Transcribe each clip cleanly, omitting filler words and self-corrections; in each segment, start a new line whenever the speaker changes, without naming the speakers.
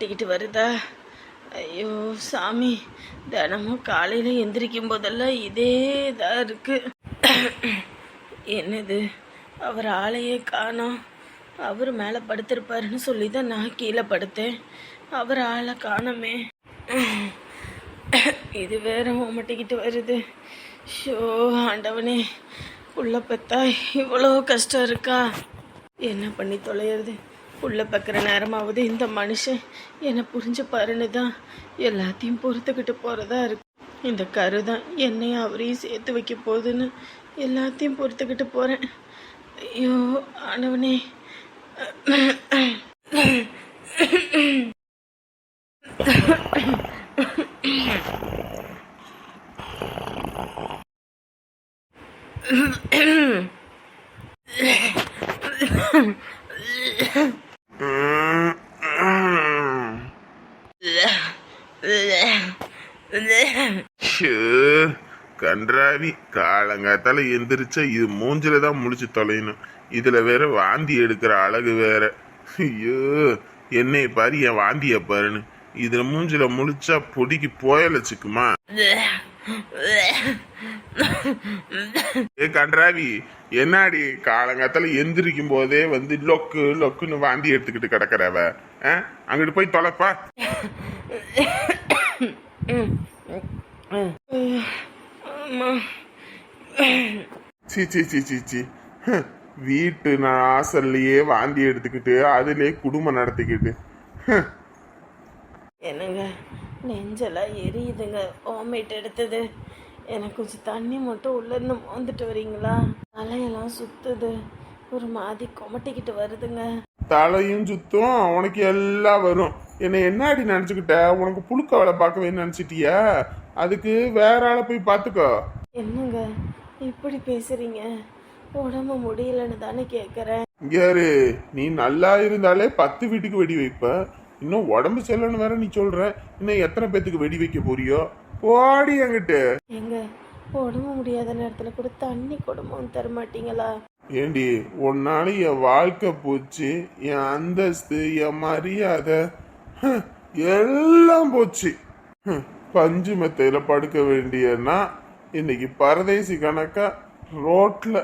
குமட்டிக்கிட்டு வருதா? ஐயோ சாமி, தினமும் காலையில் எந்திரிக்கும் போதெல்லாம் இதே இதாக இருக்குது. என்னது, அவர் ஆளையே காணோம். அவர் மேலே படுத்திருப்பாருன்னு சொல்லி தான் நான் கீழே படுத்தேன். அவர் ஆளை காணோமே. இது வேற குமட்டிக்கிட்டு வருது. ஷோ ஆண்டவனே, புள்ள பெத்தா இவ்வளோ கஷ்டம் இருக்கா? என்ன பண்ணி தொலைகிறது? புள்ள பக்கிற நேரமாவது இந்த மனுஷன் என்னை புரிஞ்சு பாருன்னு தான் எல்லாத்தையும் பொறுத்துக்கிட்டு போகிறதா இருக்கு. இந்த கரு தான் என்னையும் அவரையும் சேர்த்து வைக்க போகுதுன்னு எல்லாத்தையும் பொறுத்துக்கிட்டு போகிறேன். ஐயோ ஆண்டவனே.
கன்றாவி, காலங்காத்தால எந்திரிச்சா இது மூஞ்சில தான் முழிச்சு தொலையணும். இதுல வேற வாந்தி எடுக்கிற அழகு வேற. ஐயோ, என்னைய பாரு, என் வாந்திய பாருன்னு. இதுல மூஞ்சில முழிச்சா பொடிக்கு போயலச்சுக்குமா? ஏ கன்றாவி, என்னாடி காலங்காத்தால எந்திரிக்கும் போதே வந்து லொக்கு லொக்குன்னு வாந்தி எடுத்துக்கிட்டு கிடக்குறவ? அங்கிட்டு போய் தொலைப்பா. சி சி சி சி சி, வீட்டு நாசல்லையே வாந்தி எடுத்துக்கிட்டு அதுலயே குடும்பம் நடத்திக்கிட்டு.
என்னங்க, நெஞ்செல்லாம் எரியுதுங்க. வாமிட் எடுத்தது. எனக்கு கொஞ்சம் தண்ணி மட்டும் உள்ளேருந்து மோந்துட்டு வரீங்களா? தலையெல்லாம் சுத்துது, ஒரு மாதிரி குமட்டிக்கிட்டு வருதுங்க.
தலையும் சுத்தும், உனக்கு எல்லாம் வரும். என்னை என்னாடி நினைச்சுக்கிட்ட? உனக்கு புழுக்க வேலை பார்க்கவே நினைச்சிட்டியா? அதுக்கு வேற ஆளை போய் பார்த்துக்கோ.
என்னங்க இப்படி பேசுறீங்க? உடம்பு முடியலன்னு தானே கேட்குறேன்.
யாரு நீ? நல்லா இருந்தாலே 10 வீட்டுக்கு வெடி வைப்ப, இன்னும் உடம்பு செல்லன்னு வேற நீ சொல்ற. இன்னும் எத்தனை பேத்துக்கு வெடி வைக்க போறியோ? போடி அங்கிட்டு.
எங்க உடம்பு முடியாத நேரத்துல கூட தண்ணி குடும்பம் தர மாட்டீங்களா?
ஏண்டி, உன்னால என் வாழ்க்கை போச்சு, என் அந்தஸ்து, என் மரியாதை எல்லாம் போச்சு. பஞ்சு மெத்தையில படுக்க வேண்டியன்னா இன்னைக்கு பரதேசி கணக்கா ரோட்ல,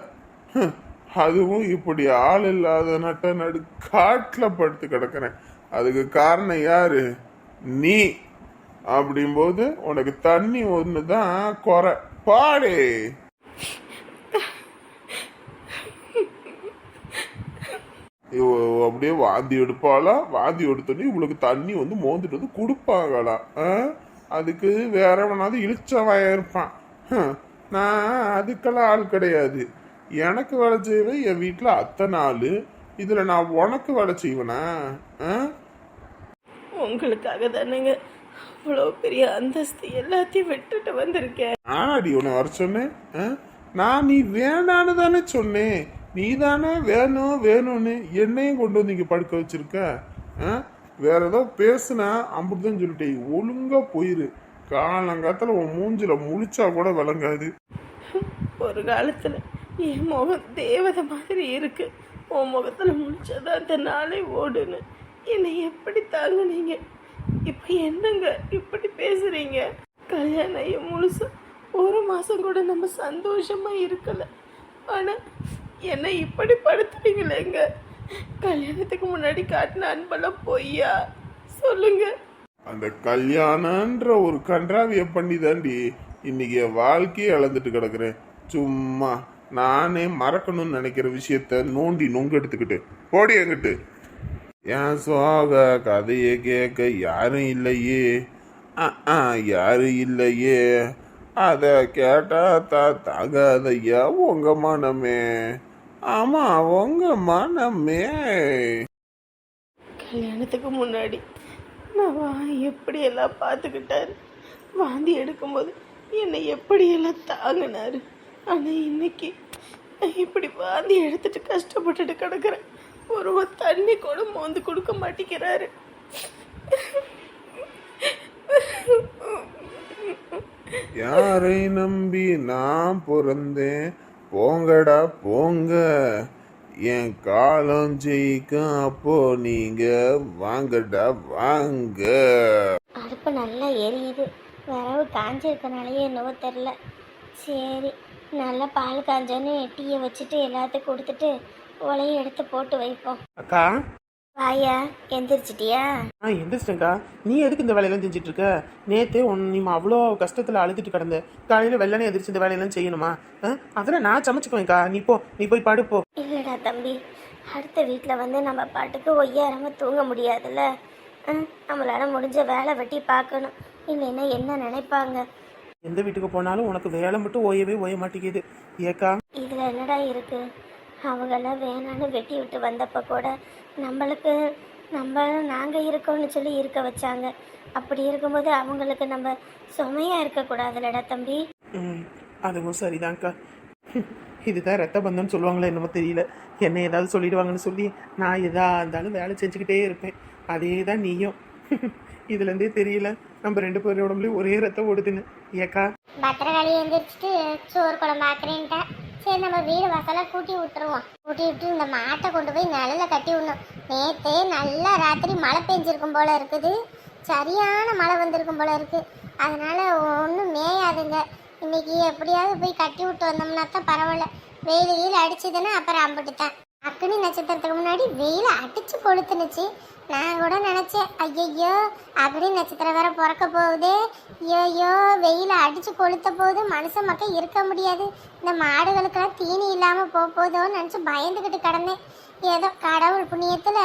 அதுவும் இப்படி ஆள் இல்லாத நட்ட நடு காட்டுல படுத்து கிடக்குறேன். அதுக்கு காரணம் யாரு? நீ. அப்படிம்போது உனக்கு தண்ணி ஒண்ணுதான் குறை. பாடே. அப்படியே வாந்தி எடுப்பாளா? வாந்தி எடுத்தோன்னே இவளுக்கு தண்ணி வந்து மோந்துட்டு வந்து கொடுப்பாங்களா? அதுக்கு வேற வேணாவது இழிச்சவாயா இருப்பான். நான் அதுக்கெல்லாம் ஆள் கிடையாது. எனக்கு வேலை செய்வேன் என் வீட்டுல அத்தனை ஆளு. இதுல நான் உனக்கு வேலை செய்வேனா?
உங்களுக்காக தானேங்க அவ்வளோ பெரிய அந்தஸ்து எல்லாத்தையும் விட்டுட்டு வந்திருக்கேன்.
ஆனாடி உன்னை வர சொன்னேன்? நான் நீ வேணான்னு தானே சொன்னேன். நீ தானே வேணும் வேணும்னு என்னையும் கொண்டு வந்து இங்க படுக்க வச்சிருக்க. வேற ஏதோ பேசுனா அம்புட்டுதான் சொல்லிட்டேன். ஒழுங்கா போயிரு. காலங்காலத்துல உன் மூஞ்சில முழிச்சா கூட விளங்காது.
ஒரு காலத்துல என் முகம் தேவதை மாதிரி இருக்கு. உன் முகத்துல முழிச்சாதான் அந்த நாளே ஓடுன்னு என்னை எப்படி தாங்குனீங்க? இப்ப என்னங்க இப்படி பேசுறீங்க? கல்யாணம் முழுசா 1 மாசம் கூட நம்ம சந்தோஷமா இருக்கல, ஆனா என்னை இப்படி படுத்துறீங்களேங்க. கல்யாணத்துக்கு முன்னாடி காட்டின அன்பெல்லாம் பொய்யா? சொல்லுங்க.
அந்த கல்யாணன்ற ஒரு கன்றாவிய பண்ணி தாண்டி இன்னைக்கு என் வாழ்க்கையே இழந்துட்டு கிடக்குறேன். சும்மா நானே மறக்கணும்னு நினைக்கிற விஷயத்த நோண்டி நொங்கு எடுத்துக்கிட்டு போடி என்கிட்டு. என் சோக கதையை கேட்க யாரும் இல்லையே. யாரும் இல்லையே. அத கேட்டா தாகாதையா உங்க மனமே. ஆமா, உங்க மனமே.
கல்யாணத்துக்கு முன்னாடி நான் எப்படி எல்லாம் பார்த்துக்கிட்டாரு, வாந்தி எடுக்கும்போது என்னை எப்படியெல்லாம் தாங்கினாரு. ஆனால் இன்னைக்கு இப்படி வாந்தி எடுத்துட்டு கஷ்டப்பட்டுட்டு கிடக்குறேன். ஒரு தண்ணி கூட மோந்து கொடுக்க மாட்டேங்கிறாரு.
யாரை நம்பி நான் பிறந்தேன்? போங்கடா போங்க. என் காலம் ஜெயிக்கும் அப்போ நீங்க வாங்கடா வாங்க.
அடுப்பு நல்லா எரியுது. விரவு காஞ்சிருக்கனாலேயே என்னவோ தெரில. சரி, நல்லா பால் காஞ்சோன்னு டீயை வச்சுட்டு எல்லாத்துக்கும் கொடுத்துட்டு உலையை எடுத்து போட்டு வைப்போம்.
அக்கா
வாயா, எந்திரிச்சிட்டியா?
எந்திரிச்சிட்டேங்க்கா. நீ எதுக்கு இந்த வேலையெல்லாம் செஞ்சுட்டு இருக்க? நேற்று நீ அவ்வளோ கஷ்டத்தில் அழுதுட்டு கிடந்த. காலையில் வெள்ளனே எந்திரிச்சு இந்த வேலையெல்லாம் செய்யணுமா? அதெல்லாம் நான் சமைச்சுக்குவேன்க்கா. நீ போய் படுப்போ.
இல்லைடா தம்பி, அடுத்த வீட்டில் வந்து நம்ம பாட்டுக்கு ஒய்யாரமாக தூங்க முடியாதுல்ல. நம்மளால முடிஞ்ச வேலை வெட்டி பார்க்கணும். இல்லைன்னா என்ன நினைப்பாங்க?
எந்த வீட்டுக்கு போனாலும் உனக்கு வேலை மட்டும் ஓயவே ஓய மாட்டேங்குது ஏக்கா.
இதில் என்னடா இருக்கு? அவங்கெல்லாம் வேணான்னு வெட்டி விட்டு வந்தப்போ கூட நாங்கள் இருக்கோம்னு சொல்லி இருக்க வச்சாங்க. அப்படி இருக்கும்போது அவங்களுக்கு நம்ம சுமையாக இருக்கக்கூடாதுல்லடா தம்பி.
அதுவும் சரிதான்க்கா. இதுதான் ரத்த பந்தம்னு சொல்லுவாங்களே என்னமோ தெரியல. என்ன ஏதாவது சொல்லிடுவாங்கன்னு சொல்லி நான் எதா இருந்தாலும் வேலை செஞ்சுக்கிட்டே இருப்பேன். அதே தான் நீயும். இதுலேருந்தே தெரியல நம்ம 2 பேரோட உடம்புலையும் ஒரே ரத்தம் ஓடுதுன்னு ஏக்கா.
பத்திரகாளி எழுந்திரிச்சிட்டு சோறு குழம்பு ஆக்குறேன்ட்டா. சரி, நம்ம வீடு வாசலாக கூட்டி விட்டுருவோம். கூட்டி விட்டு இந்த மாட்டை கொண்டு போய் நிழல கட்டி விடணும். நேற்றே நல்லா ராத்திரி மழை பெஞ்சிருக்கும் போல இருக்குது. சரியான மழை வந்திருக்கும் போல இருக்கு. அதனால ஒன்றும் மேயாதுங்க. இன்னைக்கு எப்படியாவது போய் கட்டி விட்டு வந்தோம்னா தான் பரவாயில்ல. வெயில் அடிச்சுதுன்னா அப்புறம் அம்பிட்டுதான். அக்னி நட்சத்திரத்துக்கு முன்னாடி வெயில் அடிச்சு கொளுத்துனுச்சு. நான் கூட நினைச்சேன், ஐயோ அக்னி நட்சத்திரம் வேற பிறக்க போகுது, ஐயோ வெயில அடிச்சு கொளுத்த போகுது, மனுஷன் மக்கள் இருக்க முடியாது, இந்த மாடுகளுக்கெல்லாம் தீனி இல்லாம போகுதோன்னு நினைச்சு பயந்துகிட்டு கிடந்தேன். ஏதோ கடவுள் புண்ணியத்துல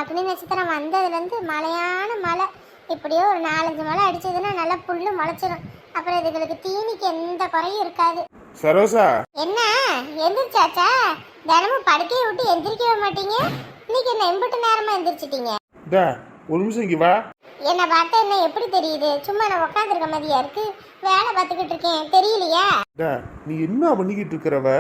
அக்னி நட்சத்திரம் வந்ததுலேருந்து மழையான மழை. இப்படியோ ஒரு 4-5 மழை அடிச்சதுன்னா நல்லா புல்லு முளைச்சிடும். அப்புறம் இதுகளுக்கு தீனிக்கு எந்த குறையும் இருக்காது.
சரோசா,
என்ன எந்திரிச்சாச்சா? தினமும் படுக்கையை விட்டு எந்திரிக்கவே மாட்டீங்க. இன்னைக்கு என்ன எம்பிட்டு நேரமா எந்திரிச்சிட்டீங்க?
ஒரு நிமிஷம் இங்க வா.
என்ன பார்த்தா என்ன எப்படி தெரியுது? சும்மா நான் உட்காந்துருக்க மாதிரியா இருக்கு? வேலை பார்த்துக்கிட்டு இருக்கேன், தெரியலையா?
நீ என்ன பண்ணிக்கிட்டு இருக்கிறவ?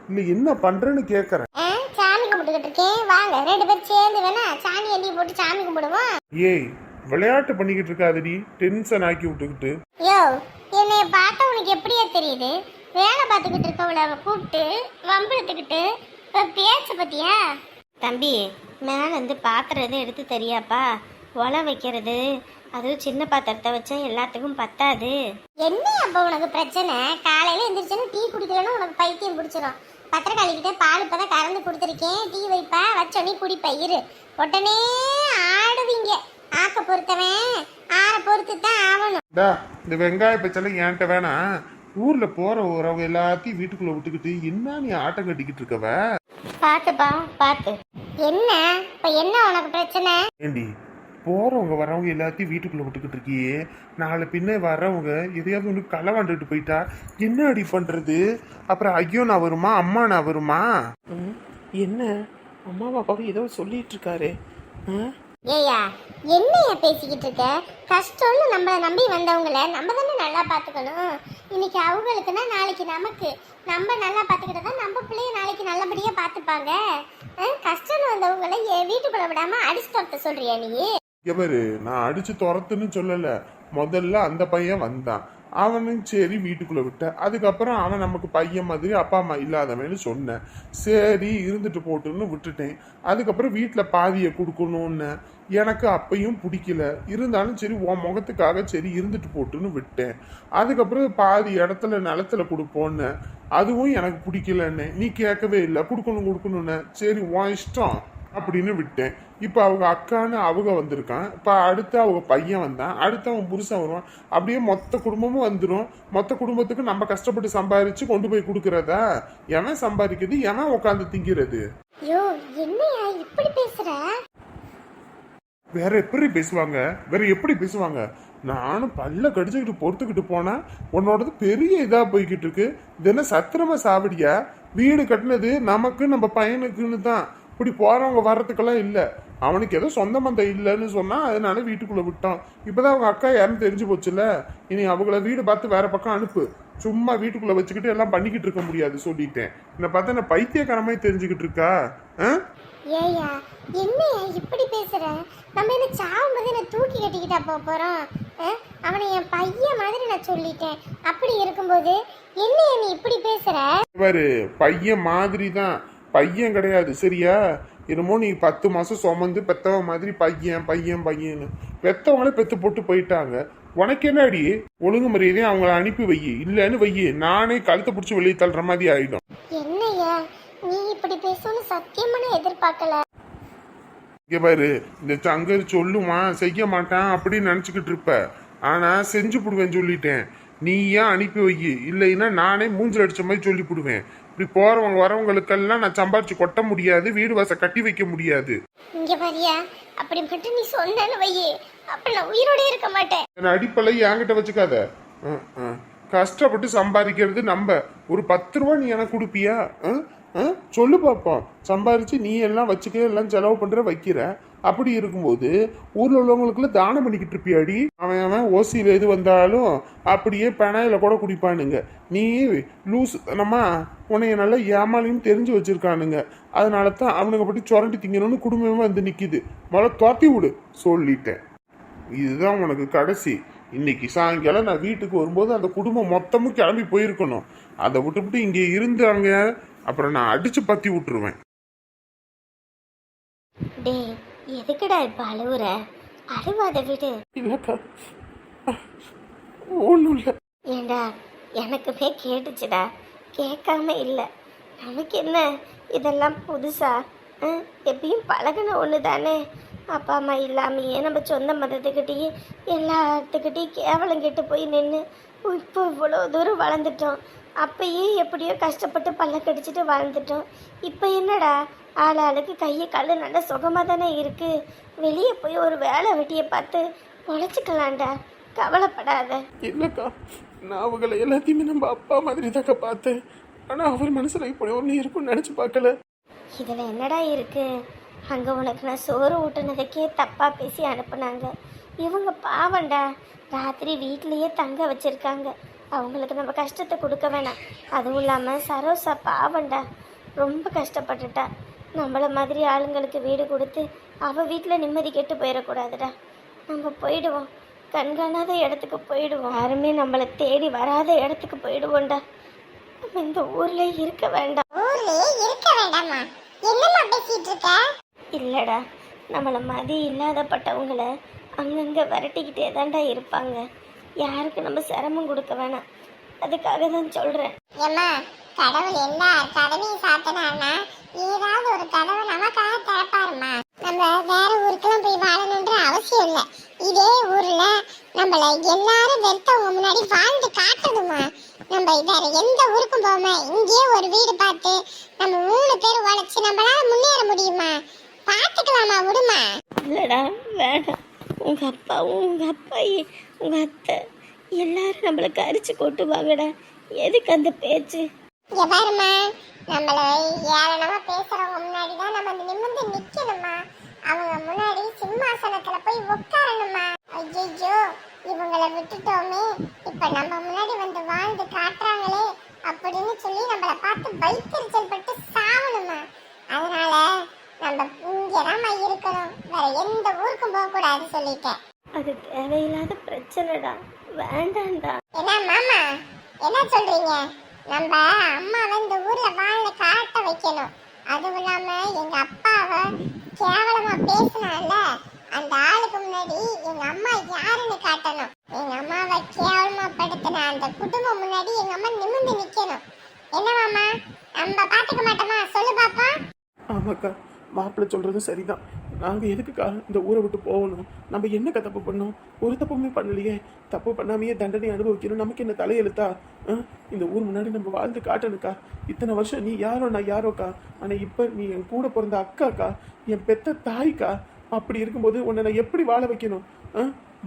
இல்ல என்ன பண்றேன்னு கேக்குறேன்.
சாமி கும்பிட்டுக்கிட்டு இருக்கேன். வாங்க 2 பேரும் சேர்ந்து வேணா சாணி எண்ணி போட்டு சாமி கும்பிடுவோம்.
ஏய், விளையாட்டு பண்ணிக்கிட்டு இருக்காதடி, டென்ஷன் ஆக்கி விட்டுக்கிட்டு.
யோ, என்னைய பார்த்தா உனக்கு எப்படியா தெரியுது? வேலை பார்த்துக்கிட்டு இருக்கவளை கூப்பிட்டு வம்பிழுத்துக்கிட்டு பேச்ச பத்தியா? தம்பி, மேலேருந்து பாத்திரம் எதுவும் எடுத்து தெரியாப்பா? ஒலை வைக்கிறது அதுவும் சின்ன பாத்திரத்தை வச்சா எல்லாத்துக்கும் பத்தாது. என்ன அப்போ உனக்கு பிரச்சனை? காலையில எந்திரிச்சோன்னு டீ குடிக்கலன்னு உனக்கு பைத்தியம் பிடிச்சிடும். பத்திரக்காளிக்கிட்ட பால் இப்பதான் கறந்து கொடுத்துருக்கேன், டீ வைப்பா, வச்சோன்னே குடிப்பா. இரு, உடனே ஆடுவீங்க. ஆக்க பொறுத்தவன் ஆற பொறுத்து தான் ஆகணும்.
இந்த வெங்காய பச்செல்லாம் என்கிட்ட வேணா. ஊர்ல போற உறவு எல்லாத்தையும் வீட்டுக்குள்ள விட்டுக்கிட்டு என்ன நீ ஆட்டம் கட்டிக்கிட்டு இருக்கவ?
பாத்துப்பா பாத்து. என்ன இப்ப என்ன உனக்கு பிரச்சனை?
ஏண்டி, போறவங்க வரவங்க எல்லாத்தையும் வீட்டுக்குள்ள விட்டுக்கிட்டு இருக்கியே, நாளை பின்ன வர்றவங்க எதையாவது ஒன்று களவாண்டுட்டு போயிட்டா என்ன அடி பண்றது? அப்புறம் ஐயோ நான் வருமா, அம்மா நான் வருமா?
என்ன அம்மா பாப்பாவும் ஏதோ சொல்லிட்டு இருக்காரு.
ஏயா, என்னையா பேசிக்கிட்டு இருக்க? கஷ்டம்னு நம்மளை நம்பி வந்தவங்கள நம்ம தானே நல்லா பார்த்துக்கணும். இன்னைக்கு அவங்களுக்குன்னா நாளைக்கு நமக்கு. நம்ம நல்லா பார்த்துக்கிட்டா தான் நம்ம பிள்ளைய நாளைக்கு நல்லபடியாக பார்த்துப்பாங்க. கஷ்டம்னு வந்தவங்கள வீட்டுக்குள்ள விடாம அடிச்சு துரத்த சொல்றியா நீ?
எவரு நான் அடிச்சு துரத்துன்னு சொல்லல. முதல்ல அந்த பையன் வந்தான், அவனும் சரி வீட்டுக்குள்ள விட்ட. அதுக்கப்புறம் அவன் நமக்கு பையன் மாதிரி அப்பா அம்மா இல்லாதவன்னு சொன்னேன். சரி இருந்துட்டு போட்டுன்னு விட்டுட்டேன். அதுக்கப்புறம் வீட்டில் பாதியை கொடுக்கணும்னு எனக்கு அப்பையும் பிடிக்கல. இருந்தாலும் சரி உன் முகத்துக்காக சரி இருந்துட்டு போட்டுன்னு விட்டேன். அதுக்கப்புறம் பாதி இடத்துல நிலத்துல கொடுப்போன்னு அதுவும் எனக்கு பிடிக்கலன்னு நீ கேட்கவே இல்லை. கொடுக்கணும்னு சரி உன் இஷ்டம் அப்படின்னு விட்டேன். இப்போ அவங்க அக்கான்னு அவங்க வந்திருக்கான். இப்போ அடுத்து அவங்க பையன் வந்தான், அடுத்து அவன் புருஷன் வருவான். அப்படியே மொத்த குடும்பமும் வந்துடும். மொத்த குடும்பத்துக்கு நம்ம கஷ்டப்பட்டு சம்பாதிச்சு கொண்டு போய் கொடுக்கறதா? எவன் சம்பாதிக்கிறது, எவன் உட்காந்து திங்கிறது?
ஐயோ, என்னையா இப்படி பேசுற?
வேற எப்படி பேசுவாங்க? வேற எப்படி பேசுவாங்க? நானும் பல்ல கடிச்சுக்கிட்டு பொறுத்துக்கிட்டு போனா உன்னோடது பெரிய இதா போய்கிட்டு இருக்கு. இது என்ன சத்திரமா சாவடியா? வீடு கட்டினது நமக்கு நம்ம பையனுக்குன்னு தான். இப்படி போறவங்க வர்றதுக்கெல்லாம் இல்லை. அவனுக்கு ஏதோ சொந்த மந்தம் இல்லைன்னு சொன்னா அதனால வீட்டுக்குள்ள விட்டான். இப்பதான் அவங்க அக்கா யாருன்னு தெரிஞ்சு போச்சுல. இனி அவங்கள வீடு பார்த்து வேற பக்கம் அனுப்பு. சும்மா வீட்டுக்குள்ள வச்சுக்கிட்டு எல்லாம் பண்ணிக்கிட்டு இருக்க முடியாது சொல்லிட்டேன். என்ன பார்த்தா என்ன பைத்தியக்காரமாய் தெரிஞ்சுக்கிட்டு இருக்கா?
ஏயா, என்னையா இப்படி பேசுற? நம்ம என்ன சாவும்போது என்ன தூக்கி கட்டிக்கிட்டா போறோம்? அவனை என் பையன் மாதிரி நான் சொல்லிட்டேன். அப்படி இருக்கும்போது என்னையா நீ இப்படி பேசுற?
இவரு பையன் மாதிரி தான். பையன் கிடையாது சரியா? என்னமோ நீ 10 மாசம் சுமந்து பெத்தவ மாதிரி பையன் பையன் பையன்னு பெத்தவங்களே பெத்து போட்டு போயிட்டாங்க. உனக்கு என்னடி? ஒழுங்கு மரியாதையும் அவங்கள அனுப்பி வை, இல்லைன்னு வை, நானே கழுத்தை பிடிச்சி வெளியே தள்ளுற மாதிரி ஆயிடும்.
என்னையா நீ இப்படி பேசணும்னு சத்தியமா நான் எதிர்பார்க்கல.
இங்க பாரு, இந்த சங்கர் சொல்லுவான் செய்ய மாட்டான் அப்படின்னு நினைச்சுக்கிட்டு இருப்ப. ஆனா செஞ்சு புடுவேன் சொல்லிட்டேன். நீ ஏன் அனுப்பி வை, இல்லைன்னா நானே மூஞ்சில் அடிச்ச மாதிரி சொல்லி புடுவேன். இப்படி போறவங்க வரவங்களுக்கெல்லாம் நான் சம்பாரிச்சு கொட்ட முடியாது, வீடு வாச கட்டி வைக்க முடியாது.
இங்க பாரியா, அப்படி மட்டும் நீ சொன்னேன்னு வையே, அப்ப நான் உயிரோட இருக்க மாட்டேன்.
என் அடிப்பலை என்கிட்ட வச்சுக்காத. கஷ்டப்பட்டு சம்பாதிக்கிறது நம்ம. ஒரு 10 ரூபா நீ எனக்கு கொடுப்பியா? சொல்லு பாப்போம். சம்பாரிச்சு நீ எல்லாம் வச்சுக்க, எல்லாம் செலவு பண்ற வைக்கிற. அப்படி இருக்கும்போது ஊர்ல உள்ளவங்களுக்குள்ள தானம் பண்ணிக்கிட்டு இருப்பியாடி? அவன் ஓசியில எது வந்தாலும் அப்படியே பெனாயில கூட குடிப்பானுங்க. நீ லூஸ் நம்ம உன்னைய நல்லா ஏமாலின்னு தெரிஞ்சு வச்சிருக்கானுங்க. அதனால தான் அவனுங்க பற்றி சுரண்டி திங்கணும்னு குடும்பமே வந்து நிக்குது. முதல்ல துரத்தி விடு சொல்லிட்டேன். இதுதான் உனக்கு கடைசி. இன்னைக்கு சாயங்காலம் நான் வீட்டுக்கு வரும்போது அந்த குடும்பம் மொத்தமும் கிளம்பி போயிருக்கணும். அதை விட்டுவிட்டு இங்கே இருந்தாங்க, அப்புறம் நான் அடிச்சு பத்தி விட்டுருவேன்.
டே எதுக்குடா இப்ப அழுவுற? அழுவாத விடு.
இல்லக்கா, ஒன்றும் இல்லை.
ஏண்டா எனக்குமே கேட்டுச்சுடா, கேட்காம இல்லை. நமக்கு என்ன இதெல்லாம் புதுசா? எப்பயும் பழகின ஒன்று தானே. அப்பா அம்மா இல்லாமையே நம்ம சொந்த மதத்துக்கிட்டேயே எல்லாத்துக்கிட்டையும் கேவலம் கெட்டு போய் நின்று இப்போ இவ்வளோ தூரம் வளர்ந்துட்டோம். அப்பயே எப்படியோ கஷ்டப்பட்டு பல்ல கடிச்சிட்டு வாழ்ந்துட்டோம். இப்போ என்னடா ஆளாளுக்கு கையை காலு நல்லா சுகமாக தானே இருக்குது. வெளியே போய் ஒரு வேலை வெட்டியை பார்த்து பொழைச்சிக்கலாம்டா, கவலைப்படாத.
இல்லைக்கா, நான் அவங்களை எல்லாத்தையுமே நம்ம அப்பா மாதிரி தாக்கா பார்த்தேன். ஆனால் அவர் மனசில் இப்படி ஒன்று இருக்குன்னு நினச்சி பார்க்கல.
இதில் என்னடா இருக்கு? அங்கே உனக்கு நான் சோறு ஊட்டுனதுக்கே தப்பாக பேசி அனுப்புனாங்க. இவங்க பாவண்டா, ராத்திரி வீட்லேயே தங்க வச்சுருக்காங்க. அவங்களுக்கு நம்ம கஷ்டத்தை கொடுக்க வேணாம். அதுவும் இல்லாமல் சரோசா பாவண்டா, ரொம்ப கஷ்டப்பட்டுட்டா. நம்மளை மாதிரி ஆளுங்களுக்கு வீடு கொடுத்து அவள் வீட்டில் நிம்மதி கெட்டு போயிடக்கூடாதுடா. நம்ம போயிடுவோம், கண்காணாத இடத்துக்கு போயிடுவோம். யாருமே நம்மளை தேடி வராத இடத்துக்கு போயிடுவோம்டா. நம்ம இந்த ஊர்ல இருக்க வேண்டாம். இல்லடா, நம்மளை மதி இல்லாதப்பட்டவங்கள அங்கங்கே விரட்டிக்கிட்டே தான்டா இருப்பாங்க. யாருக்கு நம்ம சிரமம் கொடுக்க வேணாம், அதுக்காக தான் சொல்றேன்.
கடவுள் எல்லா கதவையும் சாத்தினான்னா ஏதாவது ஒரு கதவை நமக்காக திறப்பாருமா. நம்ம வேற ஊருக்கெல்லாம் போய் வாழணுன்ற அவசியம் இல்லை. இதே ஊர்ல நம்மள எல்லாரும் வெறுத்தவங்க முன்னாடி வாழ்ந்து காட்டணுமா. நம்ம வேற எந்த ஊருக்கும் போகாம இங்கேயே ஒரு வீடு பார்த்து நம்ம 3 பேர் உழைச்சு நம்மளால முன்னேற முடியுமா? பார்த்துக்கலாமா, விடுமா.
இல்லடா வேண்டாம். உங்க அப்பாவும் உங்க அப்பாயி உங்க அத்தை எல்லாரும் நம்மளுக்கு அரிச்சு கொட்டுவாங்கடா. எதுக்கு அந்த பேச்சு?
இங்க பாருமா, நம்மள ஏளனமா பேசுறவங்க முன்னாடிதான் நம்ம நிமிர்ந்து நிக்கணுமா. அவங்க முன்னாடி சிம்மாசனத்துல போய் உட்காரணுமா. ஐயோ, இவங்களை விட்டுட்டோமே, இப்ப நம்ம முன்னாடி வந்து வாழ்ந்து காட்டுறாங்களே அப்படின்னு சொல்லி நம்மள பார்த்து வைத்தறிச்சல் பட்டு சாவணுமா. அதனால நம்ம இங்கதான் இருக்கணும், வேற எந்த ஊருக்கும் போக கூடாது சொல்லிட்டேன்.
அது தேவையில்லாத பிரச்சனைடா, வேண்டாம்டா.
என்ன மாமா, என்ன சொல்றீங்க? நம்ம அம்மாவை இந்த ஊர்ல வாழ காட்ட வைக்கணும். அதுவும் இல்லாம எங்க அப்பாவை கேவலமா பேசினால அந்த ஆளுக்கு முன்னாடி எங்க அம்மா யாருன்னு காட்டணும். எங்க அம்மாவை கேவலமா படுத்தின அந்த குடும்பம் முன்னாடி எங்க அம்மா நிமிர்ந்து நிக்கணும். என்ன மாமா, நம்ம பாத்துக்க மாட்டோமா? சொல்லு பாப்பா.
ஆமாக்கா, மாப்பிள்ளை சொல்கிறதும் சரிதான். நாங்கள் எதுக்குக்கா இந்த ஊரை விட்டு போகணும்? நம்ம என்னக்கா தப்பு பண்ணோம்? ஒரு தப்புமே பண்ணலையே. தப்பு பண்ணாமையே தண்டனை அனுபவிக்கணும். நமக்கு என்ன தலையெழுத்தா? இந்த ஊர் முன்னாடி நம்ம வாழ்ந்து காட்டணுக்கா. இத்தனை வருஷம் நீ யாரோ நான் யாரோக்கா. ஆனால் இப்போ நீ என் கூட பிறந்த அக்காக்கா, என் பெத்த தாய்க்கா. அப்படி இருக்கும்போது உன்னை நான் எப்படி வாழ வைக்கணும்?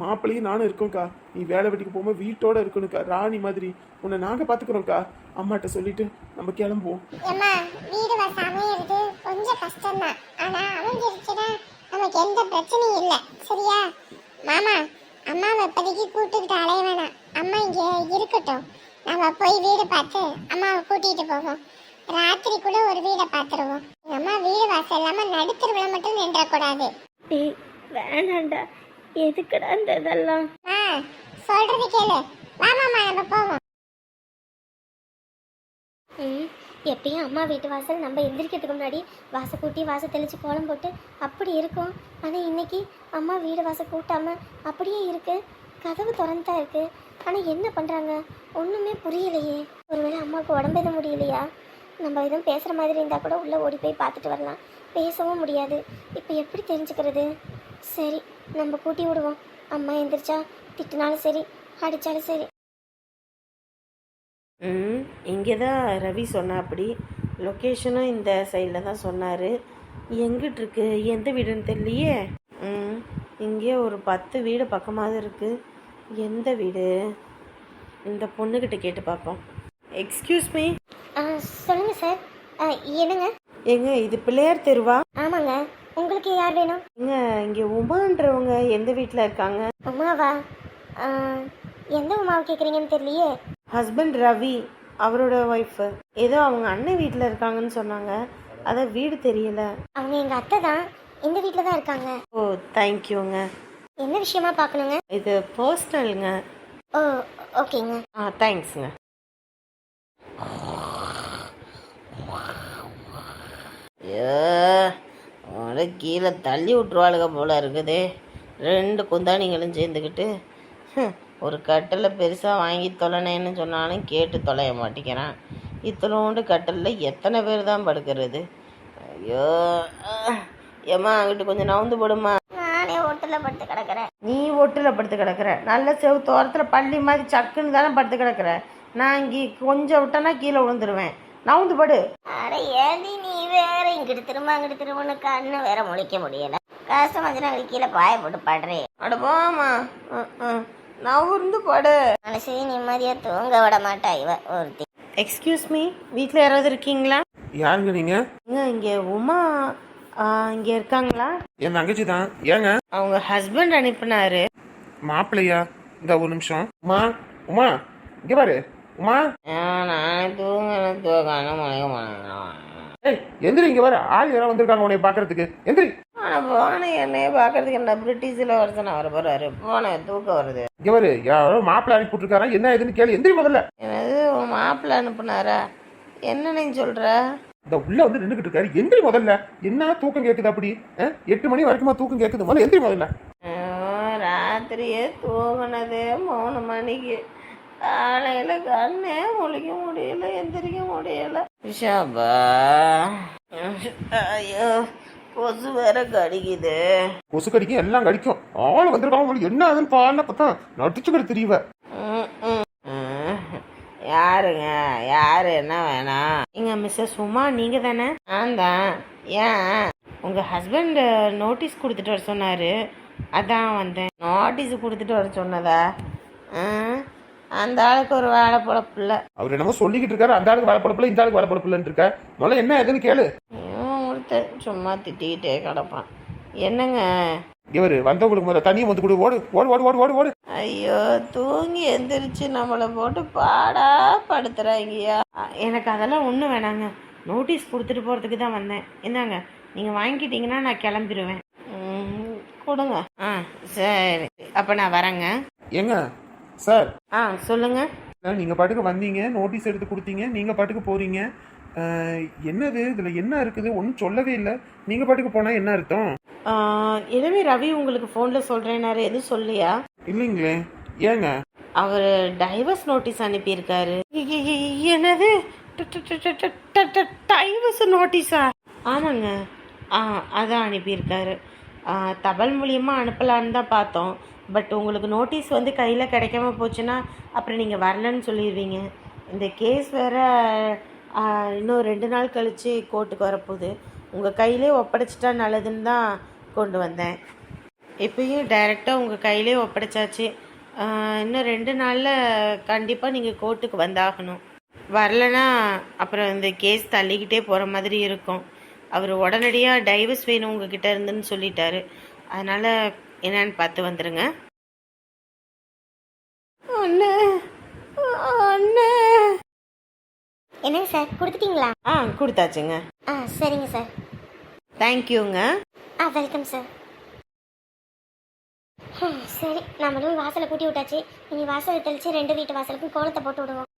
மாப்பிள்ளையும் நானும் இருக்கோம்க்கா. நீ வேலை வெட்டிக்கு போகும்போது வீட்டோட இருக்கணும்க்கா, ராணி மாதிரி. உன்னை நாங்கள் பார்த்துக்குறோம்க்கா. அம்மாட்ட சொல்லிட்டு நம்ம கிளம்புவோம்.
வீடு அமையிறது கொஞ்சம் கஷ்டம்தான், ஆனா அமைஞ்சிருச்சுன்னா நமக்கு எந்த பிரச்சனையும் இல்லை. சரியா மாமா? அம்மாவை இப்போதைக்கு கூட்டுக்கிட்டு அலைய வேணாம். அம்மா இங்கே இருக்கட்டும். நம்ம போய் வீடு பார்த்து அம்மாவை கூட்டிகிட்டு போவோம். ராத்திரிக்குள்ள ஒரு வீடை பார்த்துருவோம். அம்மா வீடு வாசல் இல்லாம நடுத்தருவில மட்டும் நின்றக்கூடாது.
வேணாண்டா, எதுக்குடா இந்த இதெல்லாம்?
சொல்றது கேளு. வா மாமா, நம்ம போவோம்.
எப்பயும் அம்மா வீட்டு வாசல் நம்ம எந்திரிக்கிறதுக்கு முன்னாடி வாசல் கூட்டி வாசல் தெளித்து கோலம் போட்டு அப்படி இருக்கும். ஆனால் இன்னைக்கு அம்மா வீடு வாசல் கூட்டாமல் அப்படியே இருக்கு. கதவு திறந்து தான் இருக்கு. ஆனால் என்ன பண்ணுறாங்க ஒன்றுமே புரியலையே. ஒருவேளை அம்மாவுக்கு உடம்பு எதுவும் முடியலையா? நம்ம எதுவும் பேசுகிற மாதிரி இருந்தால் கூட உள்ளே ஓடி போய் பார்த்துட்டு வரலாம். பேசவும் முடியாது. இப்போ எப்படி தெரிஞ்சுக்கிறது? சரி, நம்ம கூட்டி விடுவோம். அம்மா எந்திரிச்சா திட்டினாலும் சரி, அடித்தாலும் சரி.
இங்கே தான் ரவி சொன்னா. அப்படி லொக்கேஷனும் இந்த சைடில் தான் சொன்னார். எங்கிட்டு இருக்கு, எந்த வீடுன்னு தெரியலையே. இங்கே ஒரு 10 வீடு பக்கமாக இருக்குது. எந்த வீடு? இந்த பொண்ணுக்கிட்ட கேட்டு பார்ப்போம். Excuse me.
சொல்லுங்கள் சார். என்னங்க?
ஏங்க இது பிள்ளையார் தெருவா?
ஆமாங்க. உங்களுக்கு யார் வேணும்?
ஏங்க இங்கே உமான்றவங்க எந்த வீட்டில் இருக்காங்க?
உமாவா? எந்த உமாவை கேட்குறீங்கன்னு தெரியலையே.
ஹஸ்பண்ட் ரவி, அவரோட ஒய்ஃபு. ஏதோ அவங்க அண்ணன் வீட்டில் இருக்காங்கன்னு சொன்னாங்க. அதான் வீடு தெரியல.
அவங்க எங்கள் அத்தை தான். இந்த வீட்டில் தான் இருக்காங்க.
ஓ தேங்க்யூங்க.
என்ன விஷயமா பார்க்கணுங்க?
இது பர்சனலுங்க.
ஓ ஓகேங்க.
தேங்க்ஸுங்க. கீழே தள்ளி விட்டுருவாளுங்க போல இருக்குது. 2 குந்தாணிகளும் சேர்ந்துக்கிட்டு ஒரு கட்டில் பெருசாக வாங்கி தொலைனேன்னு சொன்னாலும் கேட்டு தொலைய மாட்டேங்கிறான். இத்தனோண்டு கட்டிலில் எத்தனை பேர் தான் படுக்கிறது? ஐயோ ஏம்மா அங்கிட்டு கொஞ்சம் நவுந்து போடுமா.
நானே ஒட்டில் படுத்து கிடக்கிறேன்.
நீ ஒட்டில் படுத்து கிடக்குற? நல்ல செவுத்தோரத்தில் பள்ளி மாதிரி சக்குன்னு தானே படுத்து கிடக்குற. நான் இங்கே கொஞ்சம் விட்டேன்னா கீழே விழுந்துருவேன். நவுந்து படு.
அட ஏடி நீ வேற இங்கிட்டு திரும்ப அங்கிட்டு திரும்பன்னு கண்ணு வேற முழிக்க முடியல. கஷ்டம் வந்து நாங்கள் கீழே பாய போட்டு பாடுறேன்.
அட போமா, நவுந்து படு.
மனசே நிம்மதியாக தூங்க விட மாட்டா இவ ஒருத்தி.
எக்ஸ்கியூஸ் மீ, வீட்டில் யாராவது இருக்கீங்களா?
யாருங்க நீங்க?
இங்கே உமா இங்கே இருக்காங்களா?
என் தங்கச்சி தான். ஏங்க?
அவங்க ஹஸ்பண்ட் அனுப்பினாரு.
மாப்பிள்ளையா? இந்த ஒரு நிமிஷம். உமா, உமா இங்க பாரு. உமா,
நான் தூங்கணும்
ஏய் எந்திரி, இங்க பாரு. ஆள் யாரும் வந்திருக்காங்க உன்னை பாக்குறதுக்கு. எந்திரி.
ஆனால் போன என்னைய பார்க்கறதுக்கு என்ன பிரிட்டிஷில் வருஷன் வர போறாரு. போன தூக்கம் வருது.
இங்க பாரு, யாரோ மாப்பிள்ளை அனுப்பி விட்டுருக்காரா, என்ன ஏதுன்னு கேளு. எந்திரி முதல்ல.
என்னது மாப்பிள்ளை அனுப்புனாரா? என்ன நீ சொல்ற?
இந்த உள்ள வந்து நின்றுகிட்டு இருக்காரு. எந்திரி முதல்ல. என்ன தூக்கம் கேக்குது அப்படி? 8 மணி வரைக்குமா தூக்கம் கேக்குது? முதல்ல எந்திரி முதல்ல.
ராத்திரியே தூங்கினதே 3 மணிக்கு. காலையில கண்ணே முழிக்க முடியல, எந்திரிக்க முடியல. ஷாபா, ஐயோ கொசு வேற கடிக்குது.
கொசு கடிக்கும், எல்லாம் கடிக்கும். ஆள் வந்திருக்காங்க. உங்களுக்கு என்ன ஆகுதுன்னு பாருன்னு பார்த்தா நடிச்சுக்கிட்டு தெரியவ.
யாருங்க? யாரு? என்ன வேணாம்? இங்க மிஸ்ஸஸ் உமா நீங்க தானே? நான் தான். ஏன்? உங்க ஹஸ்பண்ட் நோட்டீஸ் கொடுத்துட்டு வர சொன்னாரு, அதான் வந்தேன். நோட்டீஸ் கொடுத்துட்டு வர சொன்னதா? அந்த ஆளுக்கு ஒரு வேலை பொழப்பில்ல.
அவர் என்னமோ சொல்லிக்கிட்டு இருக்காரு. அந்த ஆளுக்கு வேலை பொழப்பில்ல, இந்த ஆளுக்கு வேலை பொழப்பில்லன்னு இருக்க. முதல்ல என்ன ஏதுன்னு கேளு.
சும்மா திட்டிக்கிட்டே கிடப்பான். என்னங்க?
இவரு வந்தவங்களுக்கு முதல்ல தண்ணியை வந்து கொடு. ஓடு ஓடு ஓடு ஓடு ஓடு ஓடு.
ஐயோ தூங்கி எந்திரிச்சு நம்மளை போட்டு பாடா படுத்துறாங்கய்யா. எனக்கு அதெல்லாம் ஒன்றும் வேணாங்க. நோட்டீஸ் கொடுத்துட்டு போகிறதுக்கு தான் வந்தேன். என்னங்க நீங்கள் வாங்கிட்டீங்கன்னா நான் கிளம்பிடுவேன். கொடுங்க. சரி, அப்போ நான் வரேங்க.
ஏங்க சார்?
சொல்லுங்க.
நீங்க பாட்டுக்கு வந்தீங்க, நோட்டீஸ் எடுத்து கொடுத்தீங்க, நீங்க பாட்டுக்கு போறீங்க. என்னது இதுல என்ன இருக்குது? ஒன்றும் சொல்லவே இல்லை. நீங்க பாட்டுக்கு போனா என்ன அர்த்தம்?
எனவே ரவி உங்களுக்கு ஃபோனில் சொல்கிறேன்னாரு, எதுவும் சொல்லியா?
இல்லைங்களே. ஏங்க?
அவர் டைவர்ஸ் நோட்டீஸ் அனுப்பியிருக்காரு. என்னது டைவர்ஸ் நோட்டீஸா? ஆமாங்க, அதான் அனுப்பியிருக்காரு. தபால் மூலியமாக அனுப்பலான்னு தான் பார்த்தோம். பட் உங்களுக்கு நோட்டீஸ் வந்து கையில் கிடைக்காம போச்சுன்னா அப்புறம் நீங்கள் வரலன்னு சொல்லிடுவீங்க. இந்த கேஸ் வேற இன்னும் 2 நாள் கழித்து கோர்ட்டுக்கு வரப்போகுது. உங்கள் கையிலே ஒப்படைச்சிட்டா நல்லதுன்னு தான் கொண்டு வந்தேன். இப்பயும் டைரெக்டாக உங்கள் கையிலே ஒப்படைச்சாச்சு. இன்னும் 2 நாளில் கண்டிப்பாக நீங்கள் கோர்ட்டுக்கு வந்தாகணும். வரலைன்னா அப்புறம் இந்த கேஸ் தள்ளிக்கிட்டே போகிற மாதிரி இருக்கும். அவர் உடனடியாக டைவர்ஸ் வேணும் உங்ககிட்ட இருந்துன்னு சொல்லிட்டாரு. அதனால் என்னன்னு பார்த்து வந்துடுங்க.
என்னங்க சார் கொடுத்துட்டீங்களா?
கொடுத்தாச்சுங்க.
சரிங்க சார்.
தேங்க்யூங்க.
Welcome sir. சரி, நம்மளும் வாசலை கூட்டி விட்டாச்சு. இனி வாசலை தெளித்து 2 வீட்டு வாசலுக்கும் கோலத்தை போட்டு விடுவோம்.